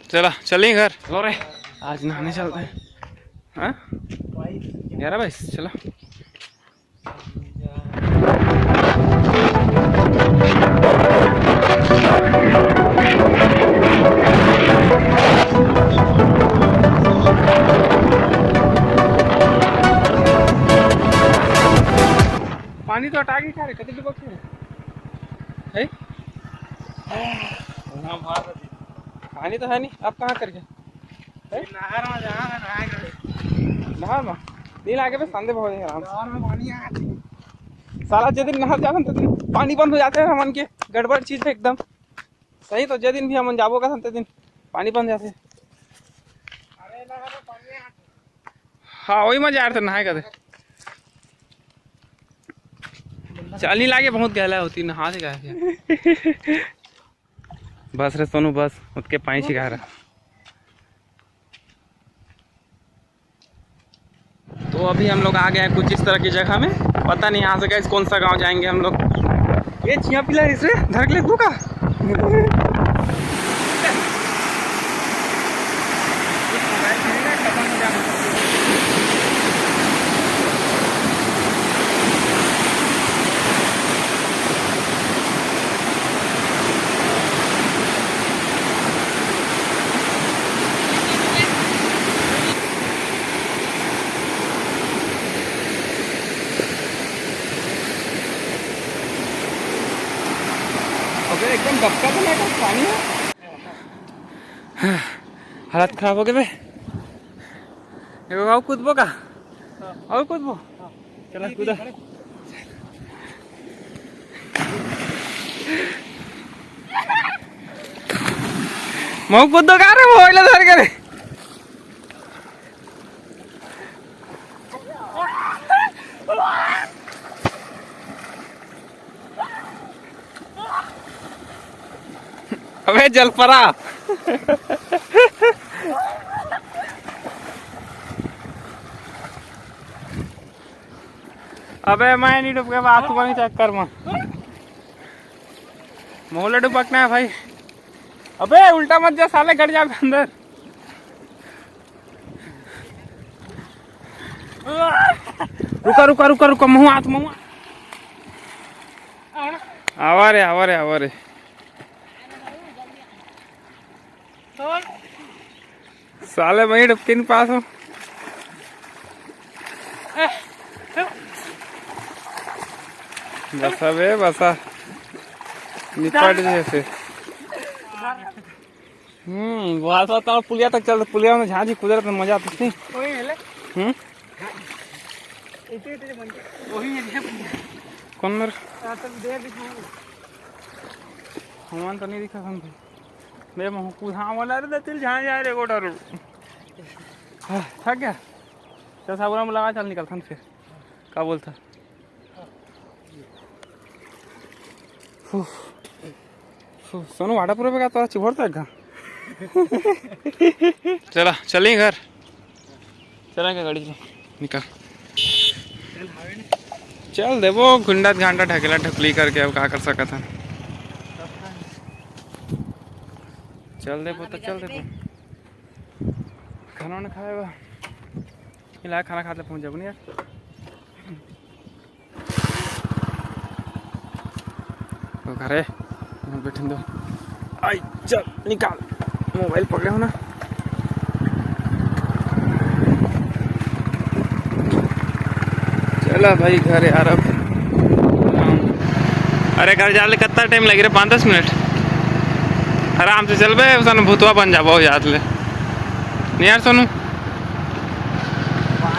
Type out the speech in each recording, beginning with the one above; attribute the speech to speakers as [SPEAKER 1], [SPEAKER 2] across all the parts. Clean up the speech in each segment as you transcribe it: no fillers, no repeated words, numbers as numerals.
[SPEAKER 1] चला चलें घर। चलो रे आज नहाने चलते हैं। हाँ 11-22 चलो। पानी तो हटा के खा रहे कति डुबा के है पानी तो है नहीं। आप कहाँ कर गए नहर में? नहर में नहीं लागे बस संदे बहुत आराम से। साला जिस दिन नहर जाता तो दिन पानी बंद हो जाते हैं हमन के गड़बड़ चीज है एकदम सही। तो जिस दिन भी हमन जाबो का दिन पानी बंद जाते। हाँ वही मजा आ रहा था नहाए का। चल नहीं लागे बहुत गहला होती नहा से गए। बस रे सोनू बस उसके पानी सिखा रहा। तो अभी हम लोग आ गए हैं कुछ इस तरह की जगह में। पता नहीं यहाँ से गए कौन सा गांव जाएंगे हम लोग। ये चिया पिला इसे धर के ले तू का एकदम डबका तो नहीं पानी है। हालत खराब हो गए भाई। और कूदबो का और कूदबो चला कूदा। मऊ कूदो का रे वो धर के रे। अबे जल परा अबे मैं नहीं डूब गया बात तुम्हारी चक्कर में। मोहल्ला डुबकना है भाई। अबे उल्टा मत जा साले गड़ जा अंदर। रुका रुका रुका रुका मुँह हाथ मुँह आवा रे साले वही डुबके नहीं पास हो। बसा बे बसा निपट जैसे। बात पुलिया तक चल पुलिया में झांझी कुदरत में मजा आता नहीं। कौन मेरे हमान तो नहीं दिखा समझे मैं महकूद। हाँ बोला रे तिल झाँ जा रे गोटा रो थक गया। चल साबुना में लगा चल निकल थन फिर क्या बोलता। सोनू वाटापुर पे का तो चिभोड़ता है। चला चलें घर। चला क्या गाड़ी निकल चल दे वो गुंडा घंटा ढकेला ढकली करके अब क्या कर सका था। चल दे तो चल दे खाना वाना खाएगा इलाका खाना खाते पहुंच जाओ नहीं यार। तो घरे बैठे दो आई चल निकाल मोबाइल पकड़े हो ना। चला भाई घर यार अब। अरे घर जाले कितना टाइम लगे रे 5-10 मिनट आराम से चल बे सोनू भूतवा बन जा बहुत याद ले नहीं यार सोनू।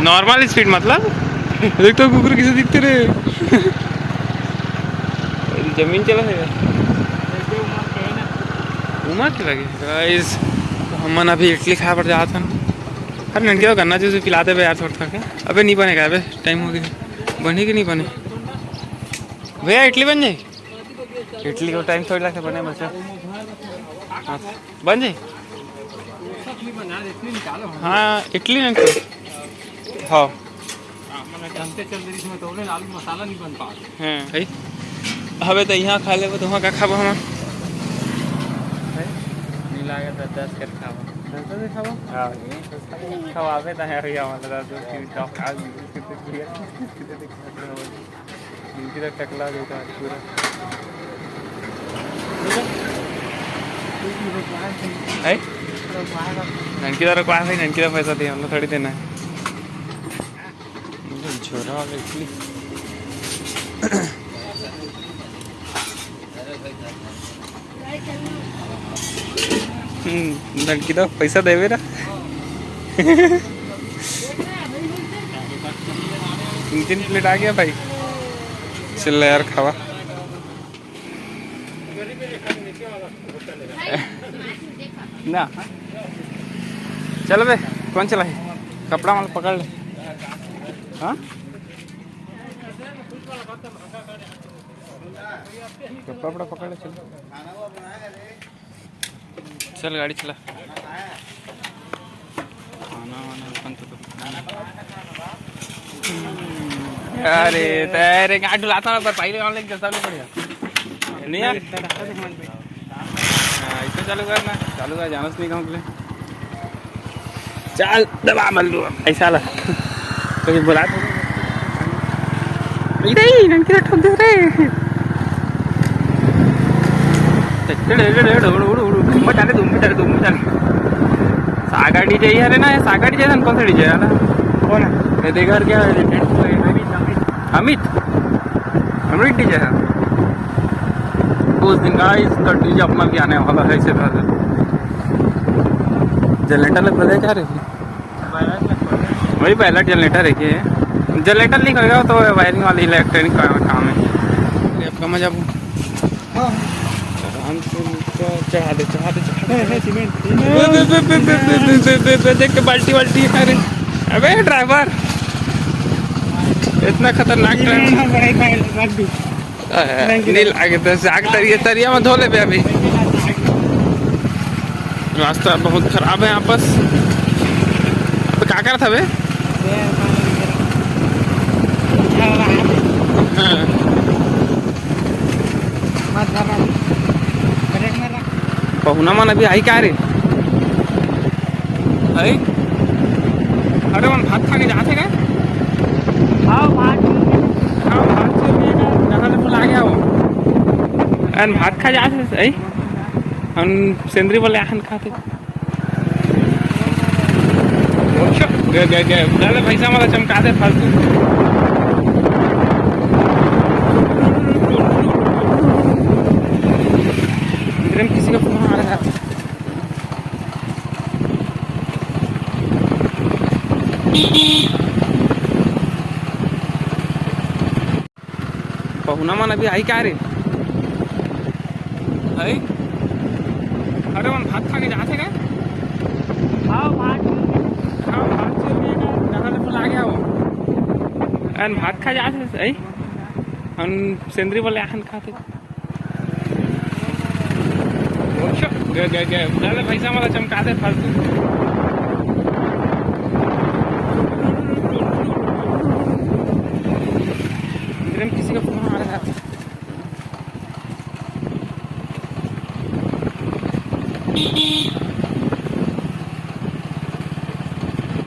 [SPEAKER 1] नॉर्मल स्पीड मतलब देख तो कुकुर किसे दिखते रे। जमीन चला है उमर के लगे गाइस। तो हमन अभी इडली खाया पड़ जाता था। अरे नंगे तो करना चाहिए पिलाते भाई यार थोड़ा खा। अबे नहीं बनेगा अबे टाइम हो गया बने कि नहीं बने भैया इडली बन जाए। इडली को टाइम थोड़ी लगता बने बच्चा बन जाए। हाँ इडली नहीं हाँ
[SPEAKER 2] मसाला नहीं बन पा।
[SPEAKER 1] हवे तो यहाँ खा ले तो वहाँ का खाब हम
[SPEAKER 2] लागे तो 10 कर खावा
[SPEAKER 1] तो दिखावा
[SPEAKER 2] हां खवावे तो है या मतलब तो फिर टॉक आ कितने क्लियर कितने दिखा रहा है इनकी तो टकला देता है पूरा है ननकी तो रखवा है ननकी तो पैसा दिया हमने थोड़ी देना है छोरा एक्चुअली लड़की तो पैसा देवे ना 3 प्लेट आ गया भाई चल यार खावा ना चल बे कौन चला है कपड़ा माल पकड़ ले हाँ कपड़ा पकड़ ले चल चल गाड़ी चला खाना वाना अपन तो अरे तेरे गाड़ी लाता ना पर पहले ऑनलाइन कैसा नहीं पड़ेगा नहीं यार ऐसे चालू करना चालू कर जानस नहीं कहूँ के लिए चल दबा मल्लू ऐसा ला कभी बुला इधर ही ननकी ठोक दे रे तुम सागा डीजे ही है ना सागा डीजे कौन सा डीजे है कौन है देखा क्या अमित अमित डीजे है उस दिन गाइस का डीजे अपना भी आने वाला है इसे जनरेटर लग बदले क्या रहे वही पहला जनरेटर है कि जनरेटर नहीं करेगा तो वायरिंग वाली इलेक्ट्रॉनिक का काम है आपका मजा चढ़ा दे देख के बाल्टी वाल्टी अरे अबे ड्राइवर इतना खतरनाक नहीं लागे तरिया में धो ले बे अभी रास्ता बहुत खराब है यहाँ पर क्या कर था बे पहुना मन अभी आई क्या रे अरे मन भात खा के जाते क्या आ गया वो भात खा जाते हम सेंद्री वाले आहन खाते पैसा मला चमकाते फालतू किसी का फोन आ रहा है पहुना मन अभी आई क्या रे अरे मन भात खा के जाते क्या आ गया वो भात खा जाते हम सेंद्री वाले आहन खाते पैसा मला चमकाते फालतू